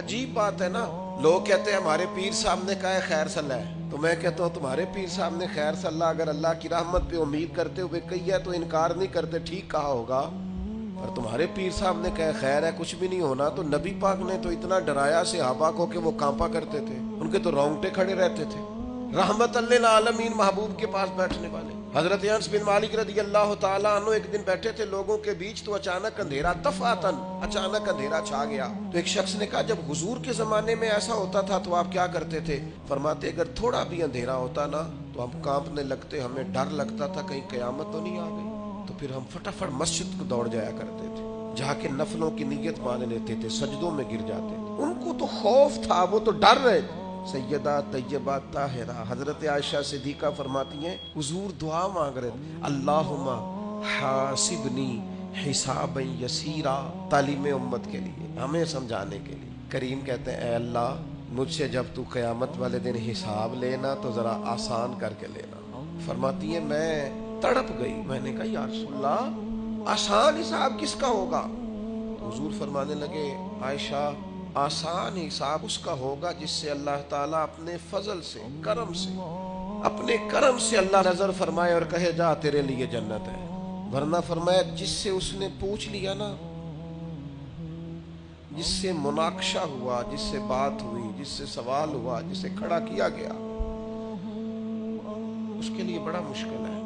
عجیب بات ہے نا، لوگ کہتے ہیں ہمارے پیر صاحب نے کہا ہے خیر صلی ہے، تو میں کہتا ہوں تمہارے پیر صاحب نے خیر صلی اگر اللہ کی رحمت پہ امید کرتے ہوئے کہی ہے تو انکار نہیں کرتے، ٹھیک کہا ہوگا۔ اور تمہارے پیر صاحب نے کہا خیر ہے کچھ بھی نہیں ہونا، تو نبی پاک نے تو اتنا ڈرایا صحابہ کو کہ وہ کانپا کرتے تھے، ان کے تو رونگٹے کھڑے رہتے تھے۔ رحمت للعالمین محبوب کے پاس بیٹھنے والے حضرت انس بن مالک رضی اللہ تعالیٰ عنہ ایک دن بیٹھے تھے لوگوں کے بیچ، تو اچانک اندھیرا دفعتاً اچانک اندھیرا چھا گیا۔ تو ایک شخص نے کہا جب حضور کے زمانے میں ایسا ہوتا تھا تو آپ کیا کرتے تھے؟ فرماتے اگر تھوڑا بھی اندھیرا ہوتا نا تو ہم کانپنے لگتے، ہمیں ڈر لگتا تھا کہیں قیامت تو نہیں آ گئی، تو پھر ہم فٹافٹ مسجد کو دوڑ جایا کرتے تھے، جا کے نفلوں کی نیت مان لیتے تھے، سجدوں میں گر جاتے تھے۔ ان کو تو خوف تھا، وہ تو ڈر رہے تھے۔ سیدہ طیبہ طاہرہ حضرت عائشہ صدیقہ فرماتی ہیں حضور دعا مانگ رہے تھے، اللہم حاسبنی حسابا یسیرا، تعلیم امت کے لیے، ہمیں سمجھانے کے لیے۔ کریم کہتے ہیں اے اللہ مجھ سے جب تو قیامت والے دن حساب لینا تو ذرا آسان کر کے لینا۔ فرماتی ہیں میں تڑپ گئی، میں نے کہا یا رسول اللہ آسان حساب کس کا ہوگا؟ تو حضور فرمانے لگے عائشہ آسان حساب اس کا ہوگا جس سے اللہ تعالیٰ اپنے فضل سے کرم سے اپنے کرم سے اللہ نظر فرمائے اور کہے جا تیرے لیے جنت ہے۔ ورنہ فرمایا جس سے اس نے پوچھ لیا نا، جس سے مناقشہ ہوا، جس سے بات ہوئی، جس سے سوال ہوا، جسے کھڑا کیا گیا، اس کے لیے بڑا مشکل ہے۔